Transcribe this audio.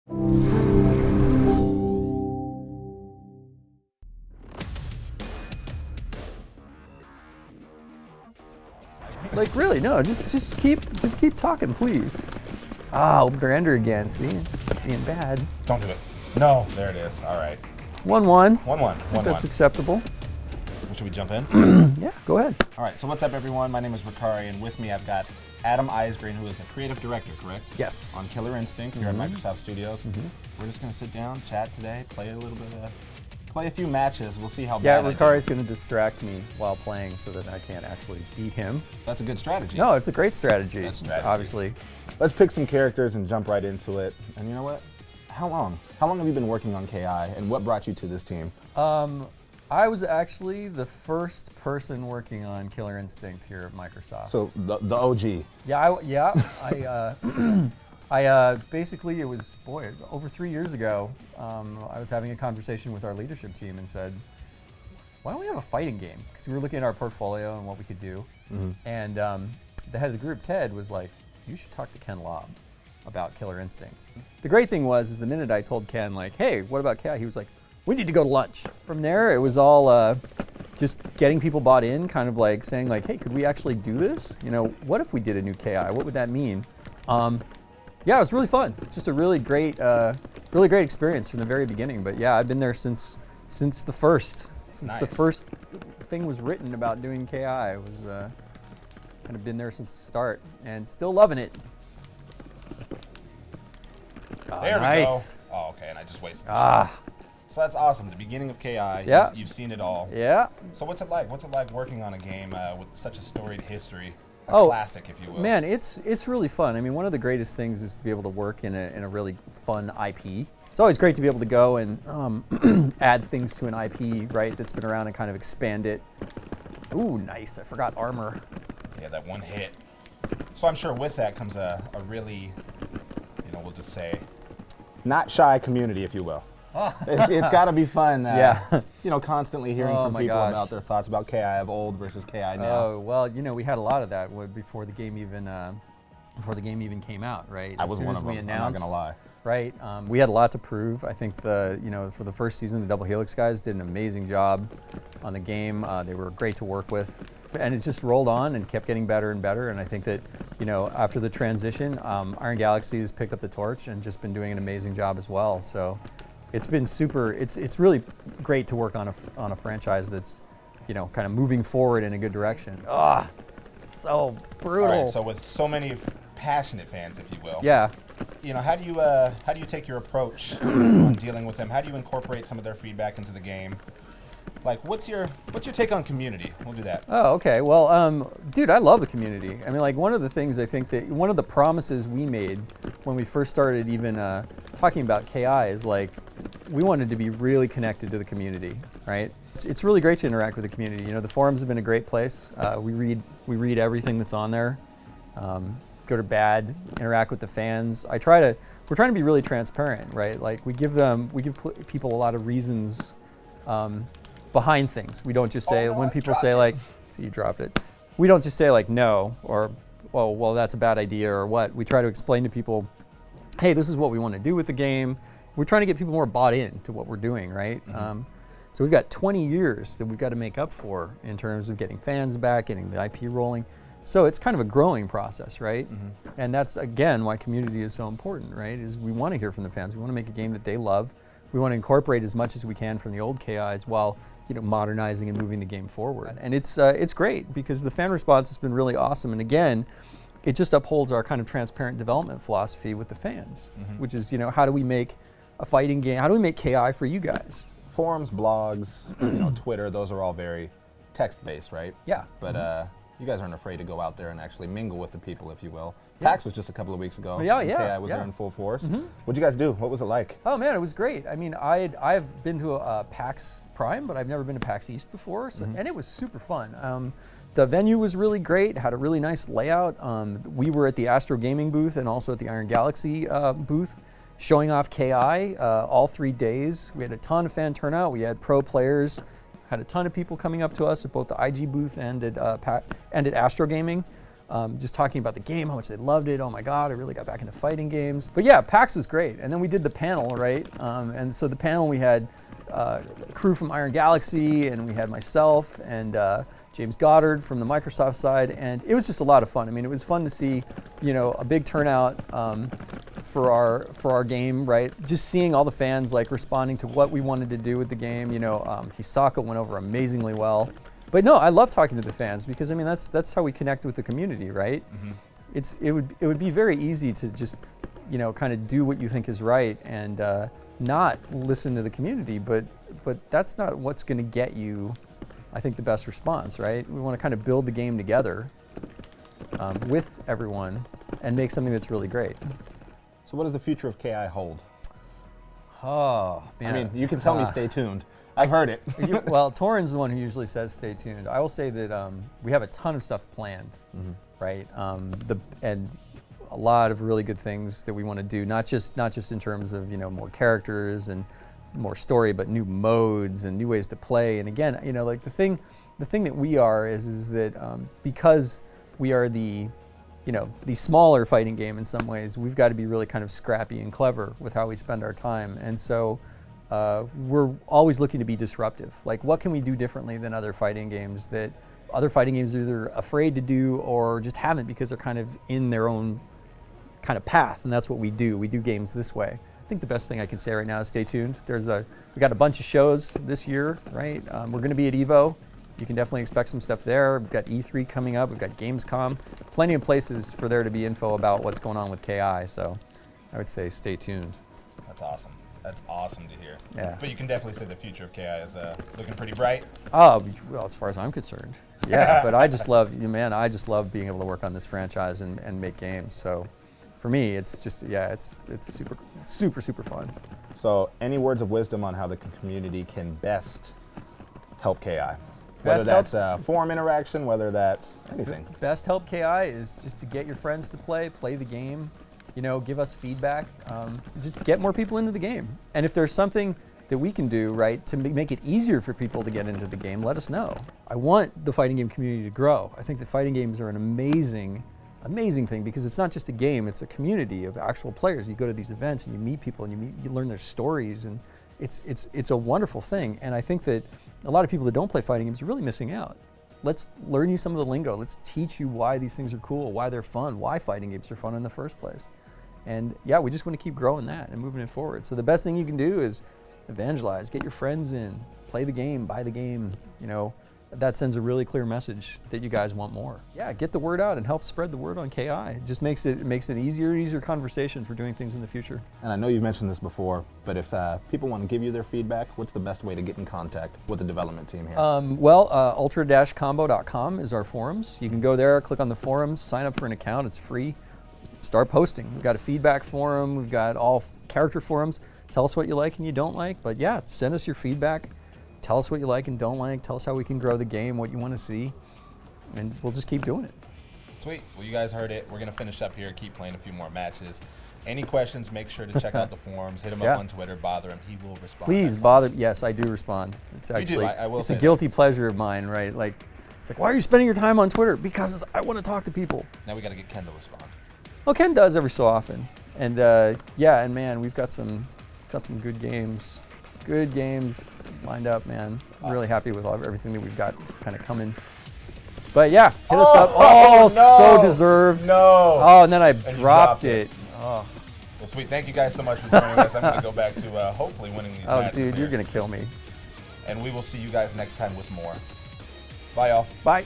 Like really, no, just keep talking, please. Ah, opened her ender again. See, being bad. Don't do it. No, there it is. All right. 1-1. 1-1. That's acceptable. Should we jump in? Yeah, go ahead. All right. So what's up, everyone? My name is Ricari, and with me I've got Adam Isgreen, who is the creative director, correct? Yes. On Killer Instinct here at Microsoft Studios. We're just gonna sit down, chat today, play a little bit of. Play a few matches. We'll see how bad. Yeah, Ricari's going to distract me while playing so that I can't actually beat him. That's a good strategy. No, it's a great strategy. That's strategy. Obviously. Let's pick some characters and jump right into it. And you know what? How long? How long have you been working on KI, and what brought you to this team? I was actually the first person working on Killer Instinct here at Microsoft. So the OG. Yeah, I basically, it was, over 3 years ago, I was having a conversation with our leadership team and said, why don't we have a fighting game? Because we were looking at our portfolio and what we could do. And the head of the group, Ted, was like, you should talk to Ken Lobb about Killer Instinct. The great thing was, the minute I told Ken, like, hey, what about KI? He was like, we need to go to lunch. From there, it was all just getting people bought in, kind of like saying like, hey, could we actually do this? You know, what if we did a new KI? What would that mean? Yeah, it was really fun. Just a really great experience from the very beginning. But yeah, I've been there since the first. Since the first thing was written about doing KI. I was kind of been there since the start and still loving it. There nice. We go. Oh, okay, and I just wasted. So that's awesome. The beginning of KI. Yeah. You've seen it all. Yeah. So what's it like? What's it like working on a game with such a storied history? A classic, if you will. Man, it's really fun. I mean, one of the greatest things is to be able to work in a really fun IP. It's always great to be able to go and add things to an IP, right, that's been around and kind of expand it. Ooh, nice. I forgot armor. Yeah, that one hit. So I'm sure with that comes a really, we'll just say, not shy community, if you will. It's got to be fun, constantly hearing from people about their thoughts about KI of old versus KI now. Oh, well, we had a lot of that before the game even came out, right? I was one of them, I'm not going to lie. Right, we had a lot to prove. I think for the first season, the Double Helix guys did an amazing job on the game. They were great to work with. And it just rolled on and kept getting better and better. And I think that, after the transition, Iron Galaxy has picked up the torch and just been doing an amazing job as well. So it's been super, it's really great to work on a franchise that's, kind of moving forward in a good direction. So brutal. All right, so with so many passionate fans, if you will. Yeah. How do you take your approach on dealing with them? How do you incorporate some of their feedback into the game? Like, what's your take on community? We'll do that. Oh, okay. Well, dude, I love the community. I mean, like, one of the things I think that one of the promises we made when we first started even talking about KI is like, we wanted to be really connected to the community, right? It's really great to interact with the community. The forums have been a great place. We read everything that's on there. Go to bad, interact with the fans. We're trying to be really transparent, right? Like, we give people a lot of reasons behind things. We don't just say, when people say like, so you dropped it. We don't just say like no, or, well, that's a bad idea, or what. We try to explain to people, hey, this is what we want to do with the game. We're trying to get people more bought in to what we're doing, right? So we've got 20 years that we've got to make up for in terms of getting fans back, getting the IP rolling. So it's kind of a growing process, right? And that's, again, why community is so important, right? Is we want to hear from the fans. We want to make a game that they love. We want to incorporate as much as we can from the old KIs while modernizing and moving the game forward. And it's great because the fan response has been really awesome. And again, it just upholds our kind of transparent development philosophy with the fans, which is, how do we make a fighting game? How do we make KI for you guys? Forums, blogs, Twitter, those are all very text-based, right? Yeah. But you guys aren't afraid to go out there and actually mingle with the people, if you will. PAX was just a couple of weeks ago. KI was there in full force. What'd you guys do? What was it like? Oh man, it was great. I mean, I've been to a PAX Prime, but I've never been to PAX East before, and it was super fun. The venue was really great, had a really nice layout. We were at the Astro Gaming booth and also at the Iron Galaxy booth, showing off KI all 3 days. We had a ton of fan turnout. We had pro players, had a ton of people coming up to us at both the IG booth and at Astro Gaming. just talking about the game, how much they loved it. Oh my God, I really got back into fighting games. But yeah, PAX was great. And then we did the panel, right? And so the panel, we had a crew from Iron Galaxy, and we had myself and James Goddard from the Microsoft side, and it was just a lot of fun. I mean, it was fun to see, a big turnout for our game, right? Just seeing all the fans like responding to what we wanted to do with the game. Hisaka went over amazingly well. But no, I love talking to the fans because I mean that's how we connect with the community, right? Mm-hmm. It would be very easy to just kind of do what you think is right and not listen to the community, but that's not what's going to get you, I think, the best response, right? We want to kind of build the game together with everyone and make something that's really great. So what does the future of KI hold? Oh, man. I mean, you can tell me stay tuned. I've heard it. Well, Torin's the one who usually says stay tuned. I will say that we have a ton of stuff planned, right? And a lot of really good things that we want to do, not just in terms of more characters and more story, but new modes and new ways to play. And again, like the thing that we are is that because we are the smaller fighting game in some ways, we've got to be really kind of scrappy and clever with how we spend our time. And so we're always looking to be disruptive. Like, what can we do differently than other fighting games that other fighting games are either afraid to do or just haven't because they're kind of in their own kind of path, and that's what we do. We do games this way. I think the best thing I can say right now is stay tuned. We got a bunch of shows this year, right? We're going to be at EVO. You can definitely expect some stuff there. We've got E3 coming up. We've got Gamescom. Plenty of places for there to be info about what's going on with KI. So I would say stay tuned. That's awesome. That's awesome to hear. Yeah. But you can definitely say the future of KI is looking pretty bright. Oh, well, as far as I'm concerned. Yeah, but I just love being able to work on this franchise and make games. So for me, it's just, it's super fun. So any words of wisdom on how the community can best help KI? Whether that's forum interaction, whether that's anything. Best help KI is just to get your friends to play the game, give us feedback, just get more people into the game. And if there's something that we can do, right, to make it easier for people to get into the game, let us know. I want the fighting game community to grow. I think that fighting games are an amazing thing because it's not just a game, it's a community of actual players. You go to these events and you meet people and you learn their stories, and it's a wonderful thing. And I think that a lot of people that don't play fighting games are really missing out. Let's learn you some of the lingo. Let's teach you why these things are cool, why they're fun, why fighting games are fun in the first place. And we just want to keep growing that and moving it forward. So the best thing you can do is evangelize, get your friends in, play the game, buy the game. That sends a really clear message that you guys want more. Yeah, get the word out and help spread the word on KI. It just makes it an easier conversation for doing things in the future. And I know you've mentioned this before, but if people want to give you their feedback, what's the best way to get in contact with the development team here? Ultra-combo.com is our forums. You can go there, click on the forums, sign up for an account. It's free. Start posting. We've got a feedback forum. We've got all character forums. Tell us what you like and you don't like. But yeah, send us your feedback. Tell us what you like and don't like. Tell us how we can grow the game, what you want to see, and we'll just keep doing it. Sweet. Well, you guys heard it. We're going to finish up here, keep playing a few more matches. Any questions, make sure to check out the forums. Hit him up on Twitter, bother him. He will respond. Please bother. Yes, I do respond. It's actually, I will it's say a guilty pleasure of mine, right? It's like, why are you spending your time on Twitter? Because I want to talk to people. Now we got to get Ken to respond. Well, Ken does every so often. And and man, we've got some good games. Good games lined up, man. I'm really happy with everything that we've got kind of coming. But yeah, hit us up. Oh, no. So deserved. No. Oh, and then I dropped it. Oh. Well, sweet. Thank you guys so much for joining us. I'm going to go back to hopefully winning these matches. Oh, dude, you're going to kill me. And we will see you guys next time with more. Bye, y'all. Bye.